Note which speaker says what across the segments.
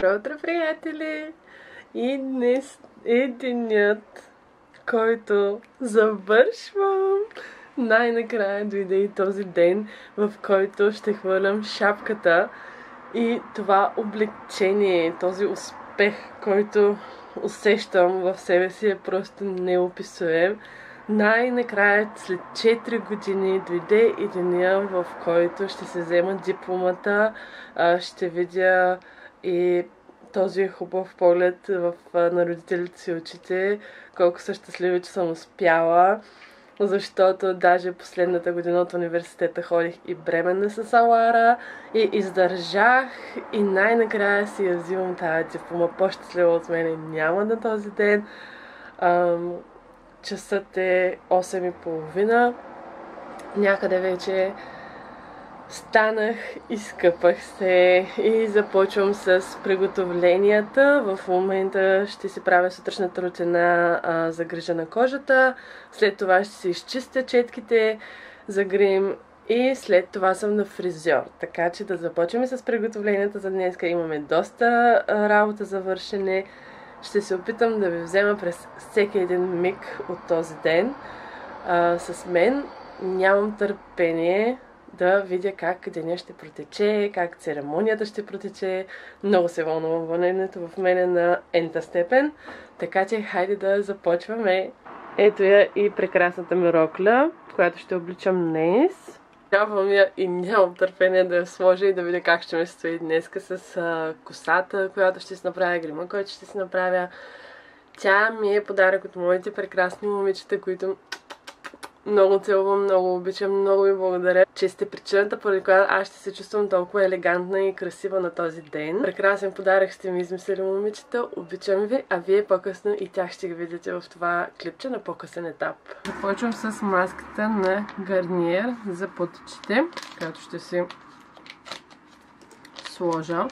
Speaker 1: Добро утро, приятели! И днес е денят, който завършвам. Най-накрая дойде и този ден, в който ще хвърлям шапката и това облегчение, този успех, който усещам в себе си е просто неописуем. Най-накрая, след 4 години, дойде и деня, в който ще се взема дипломата, ще видя и този хубав поглед на родителите си очите, колко са щастливи, че съм успяла, защото даже последната година от университета ходих и бременна с Алара и издържах и най-накрая си я взимам тази диплома. По-щастлива от мене няма на този ден. Часът е 8:30. Някъде вече станах, изкъпах се и започвам с приготовленията. В момента ще си правя сутрешната рутина за грижа на кожата. След това ще си изчистя четките за грим и след това съм на фризьор. Така че да започваме с приготовленията за днес. Имаме доста работа за вършене. Ще се опитам да ви взема през всеки един миг от този ден с мен. Нямам търпение да видя как деня ще протече, как церемонията ще протече. Много се вълнувам. Вълнението в мен е на ента степен. Така че хайде да започваме. Ето я и прекрасната ми рокля, която ще обличам днес. Трябвам я и нямам търпение да я сложа и да видя как ще ме стои днеска с косата, която ще си направя, грима, който ще си направя. Тя ми е подарък от моите прекрасни момичета, които много целувам, много обичам, много ви благодаря, че сте причината, поради която аз ще се чувствам толкова елегантна и красива на този ден. Прекрасен подарък сте ми измислили, момичета, обичам ви, а вие по-късно и тях ще ги видите в това клипче на по-късен етап. Започвам с маската на Garnier за потичите, която ще си сложа.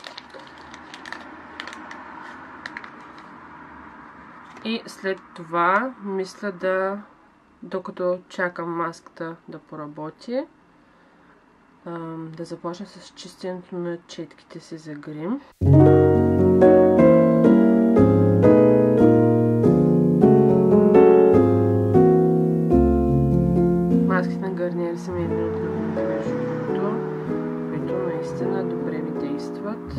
Speaker 1: И след това мисля докато чакам маската да поработи, да започна с чистенето на четките си за грим. Маските на Garnier са ми един от любимите между другото, които наистина добре ми действат.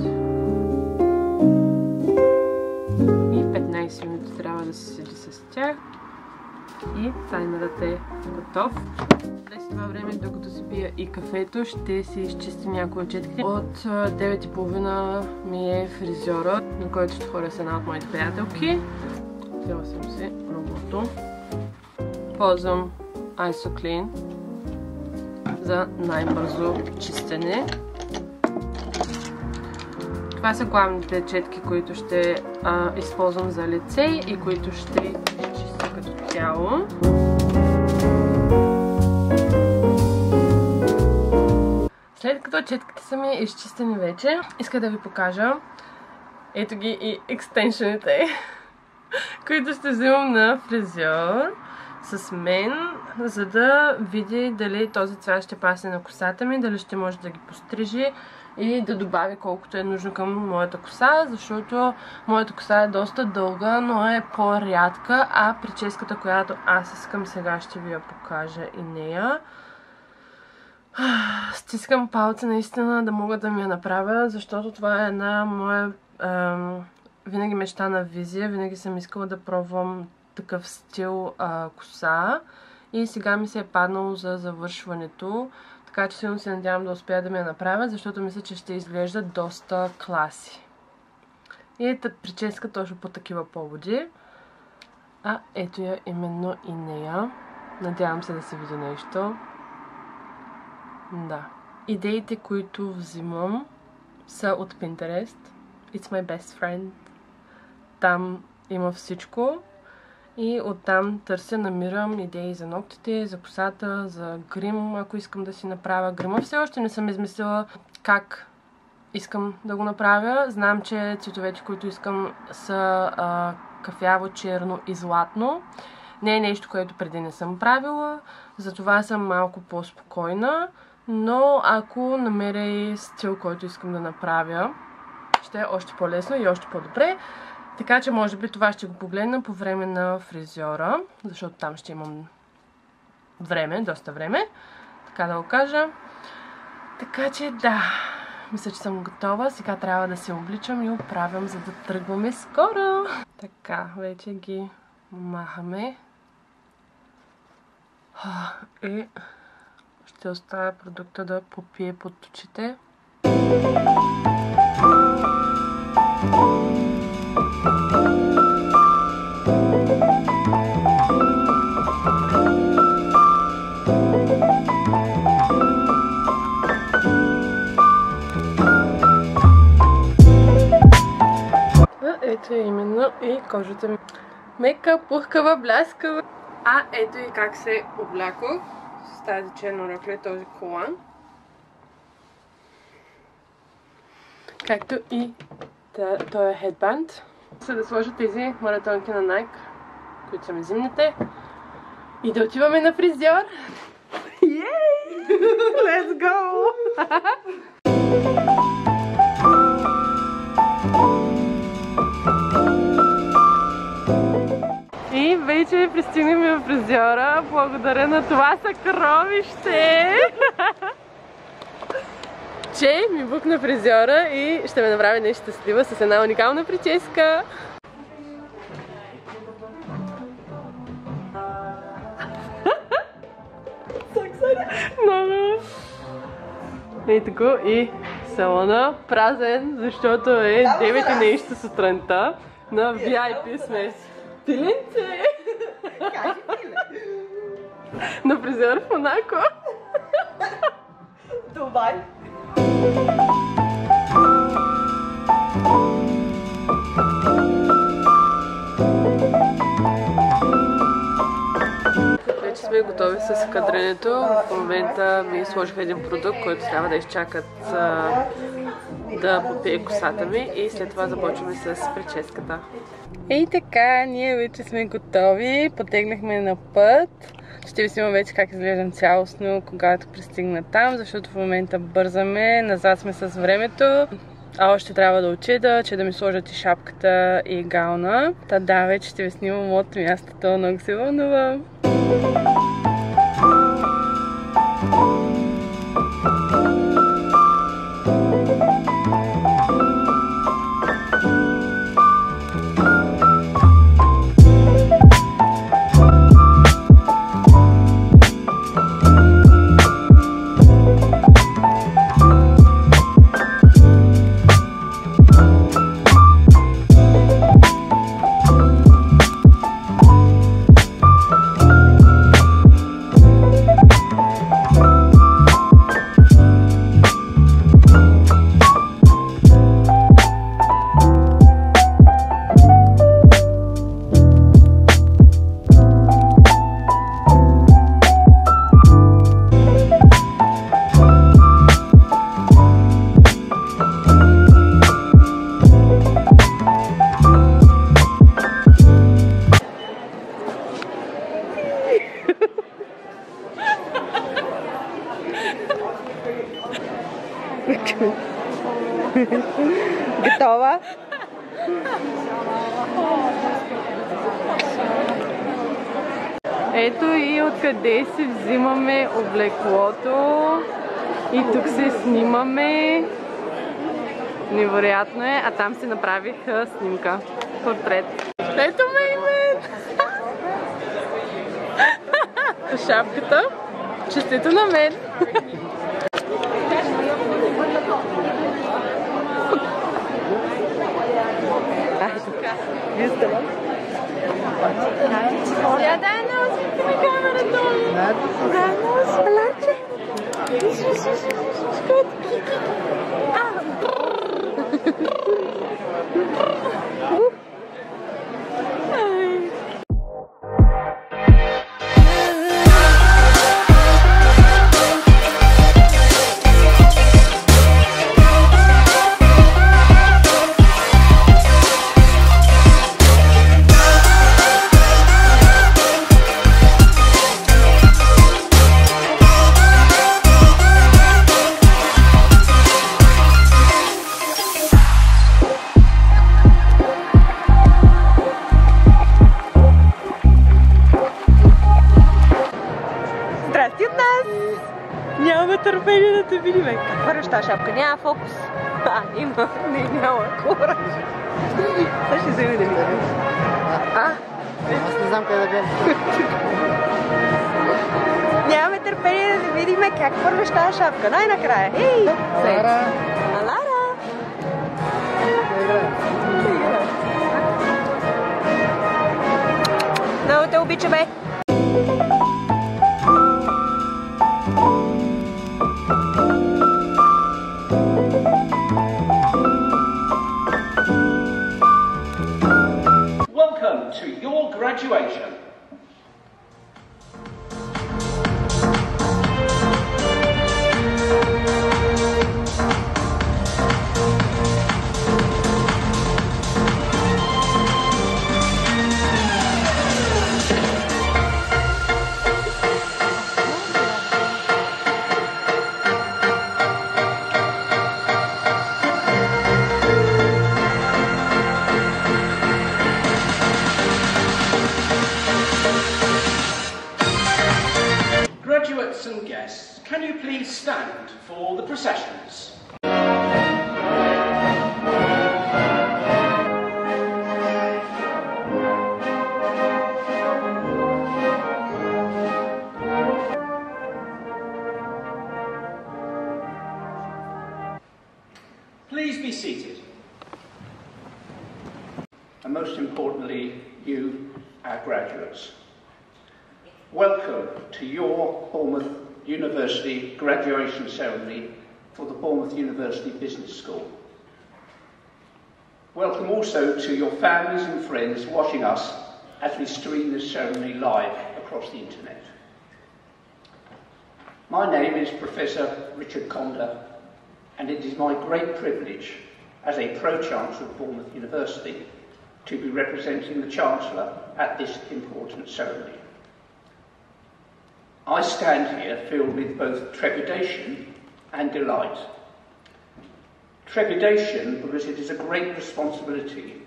Speaker 1: И 15 минути трябва да се седи с тях. И таймерът е готов. През това време, докато си пия и кафето, ще си изчистим някои четки. От 9:30 ми е фризьора, на който ще ходя с една от моите приятелки. Взела съм си робото. Ползвам IsoClean за най-бързо чистене. Това са главните четки, които ще използвам за лице и които ще чистя като цяло. След като четките са ми изчистени вече, иска да ви покажа ето ги и екстеншените, които ще взимам на фризьор с мен, за да види дали този цвят ще пасне на косата ми, дали ще може да ги пострижи и да добави колкото е нужно към моята коса, защото моята коса е доста дълга, но е по-рядка, а прическата, която аз искам, сега ще ви я покажа и нея. Стискам палци наистина да мога да ми я направя, защото това е една моя винаги мечтана визия, винаги съм искала да пробвам такъв стил коса и сега ми се е паднало за завършването. Така че силно се надявам да успея да ми я направя, защото мисля, че ще изглежда доста класи. И прическа точно по такива поводи. Ето я именно и нея. Надявам се да се види нещо. Да. Идеите, които взимам, са от Pinterest. It's my best friend. Там има всичко. И оттам търся, намирам идеи за ногтите, за косата, за грим, ако искам да си направя грима. Все още не съм измислила как искам да го направя. Знам, че цветовете, които искам, са кафяво, черно и златно. Не е нещо, което преди не съм правила, затова съм малко по-спокойна. Но ако намеря и стил, който искам да направя, ще е още по-лесно и още по-добре. Така че може би това ще го погледна по време на фризьора, защото там ще имам време, доста време, така да го кажа. Така че да, мисля, че съм готова. Сега трябва да се обличам и оправям, за да тръгваме скоро. Така, вече ги махаме. И ще оставя продукта да попие под очите. Ето именно и кожата ми. Мека, пухкава, бляскава. Ето и как се облякох с тази черно рокля, този колан. Както и този хедбанд. Се да сложа тези маратонки на Nike, които са ми зимните. И да отиваме на фризьор. Yay! Let's go! И вече пристигнахме в фризьора, благодаря на това съкровище, че ми букна фризьора и ще ме направи нещо щастлива с една уникална прическа. Много! И така, и салона празен, защото е 9 и нещо сутринта. На VIP сме. Пиленце!
Speaker 2: Кажи пиле!
Speaker 1: На фризьор в Монако.
Speaker 2: Дубай!
Speaker 1: Вече сме готови с кадренето. В момента ми сложиха един продукт, който трябва да изчакат да попие косата ми и след това започваме с прическата. И така, ние вече сме готови, потегнахме на път. Ще ви снимам вече как изглеждам цялостно, когато пристигна там, защото в момента бързаме, назад сме с времето. А още трябва да отида, че да ми сложат и шапката и гауна. Да, вече ще ви снимам от мястото, много се вълнувам.
Speaker 2: Готова?
Speaker 1: Ето и откъде си взимаме облеклото. И тук се снимаме. Невероятно е, а там си направих снимка. Портрет. Ето ме име! Шапката. Честито на мен! Ja, Danos! Mijn camera door! Danos! Laatje! Is goed!
Speaker 2: Здрасти от нас!
Speaker 1: Няма търпение да те видим.
Speaker 2: Каква неща шапка? Няма фокус. Има. Няма кора. Сега ще вземе да видим.
Speaker 3: Аз не знам къде да гледам.
Speaker 2: Нямаме търпение да видим как вървиш тази шапка. Най-накрая. Ей!
Speaker 3: Лара!
Speaker 2: Лара! Много те обичаме!
Speaker 4: Welcome to your graduation. Graduates and guests, can you please stand for the processions? Please be seated. And most importantly, you, our graduates. Welcome to your Bournemouth University graduation ceremony for the Bournemouth University Business School. Welcome also to your families and friends watching us as we stream this ceremony live across the internet. My name is Professor Richard Conda, and it is my great privilege as a Pro-Chancellor of Bournemouth University to be representing the Chancellor at this important ceremony. I stand here filled with both trepidation and delight. Trepidation because it is a great responsibility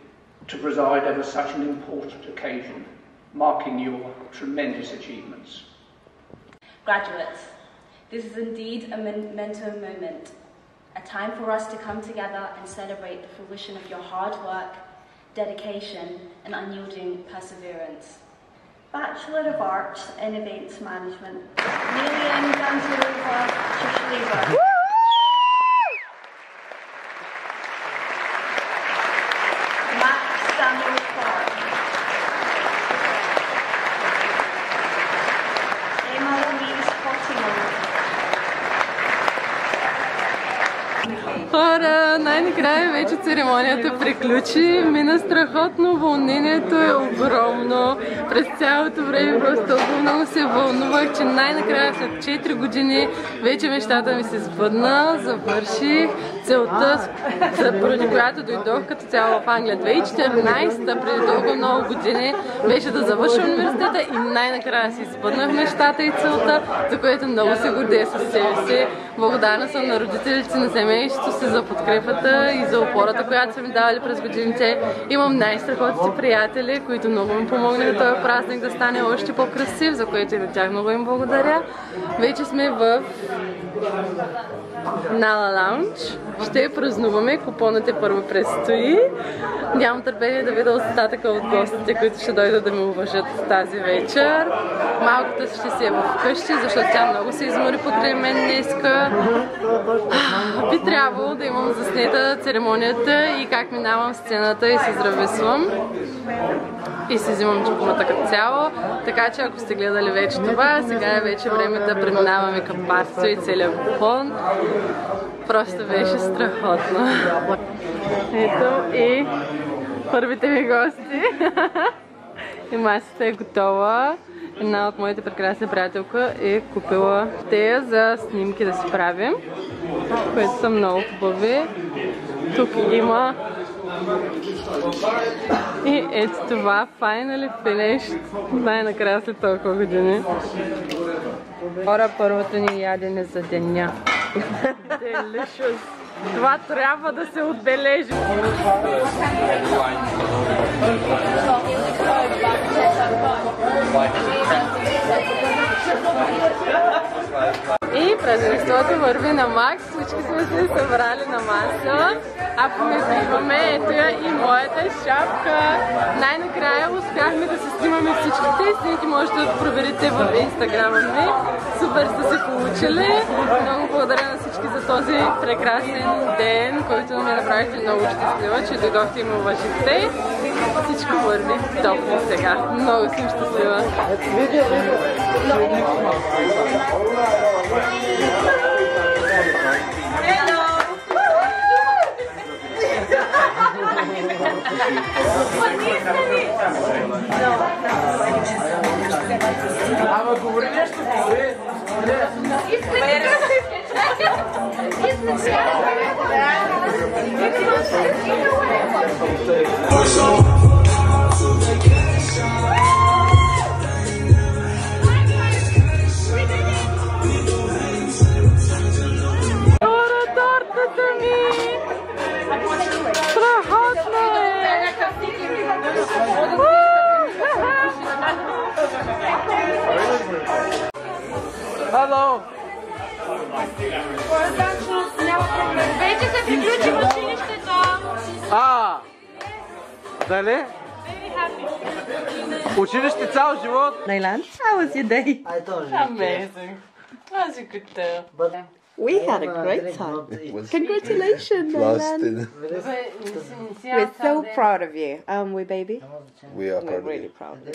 Speaker 4: to preside over such an important occasion, marking your tremendous achievements.
Speaker 5: Graduates, this is indeed a memento moment, a time for us to come together and celebrate the fruition of your hard work, dedication and unyielding perseverance.
Speaker 6: Bachelor of Arts in Events Management, Miriam Ganzarova Shishliva. Max Samuel Clark. Emma Louise Pottinger.
Speaker 1: Хора, най-накрая вече церемонията приключи. Мина страхотно, вълнението е огромно. През цялото време просто толкова много се вълнувах, че най-накрая след 4 години вече мечтата ми се сбъдна, завърших. Целта, поради която дойдох като цяло в Англия 2014, преди толкова много години, беше да завърша университета и най-накрая си сбъднах мечтата и целта, за което много се гордея със себе си. Благодарна съм на родителите, на семейството си за подкрепата и за опората, която са ми давали през годините. Имам най-страхотните приятели, които много ми помогнаха този празник да стане още по-красив, за което и на тях много им благодаря. Вече сме в Nala Lounge. Ще празнуваме, купонът първо предстои. Нямам търпение да видя остатъка от гостите, които ще дойдат да ме уважат тази вечер. Малката ще си е вкъщи, защото тя много се измори покрай мен днеска. Би трябвало да имам заснета церемонията и как минавам сцената и се здрависвам. И си взимам чукмата като цяло. Така че ако сте гледали вече това, сега е вече време да преминаваме към партито и целият купон. Просто беше страхотно. Ето и първите ми гости. И масата е готова. Една от моите прекрасни приятелка е купила тея за снимки да си правим, които са много хубави. Тук има и ето това, finally finished, най-накрая след толкова години. Хора, първото ни ядене за деня. Delicious! Това трябва да се отбележи. И празненството върви на макс. Всички сме се събрали на маса. Ако ме взимаме, ето я и моята шапка. Най-накрая успяхме да се снимаме всичките. Снимки можете да проверите в инстаграма ми. Супер сте се получили. Много благодаря на всички за този прекрасен ден, който ме направихте много щастлива, че дойдохте и ме уважихте. Всичко върви топло сега. Много съм щастлива.
Speaker 7: Ама говори нещо, говори.
Speaker 1: Тортата ми! Страхотно е!
Speaker 7: Хало!
Speaker 6: Вече се приключи училището.
Speaker 7: Дали? Училище цял живот.
Speaker 2: Nailan, how was your day?
Speaker 3: I told you.
Speaker 1: Amazing. As you could tell.
Speaker 3: But
Speaker 2: We had a great time. Congratulations, Nailan. We're so proud of you. Aren't we, baby?
Speaker 8: We are
Speaker 2: We're
Speaker 8: proud of
Speaker 2: really
Speaker 8: you.
Speaker 2: proud of you.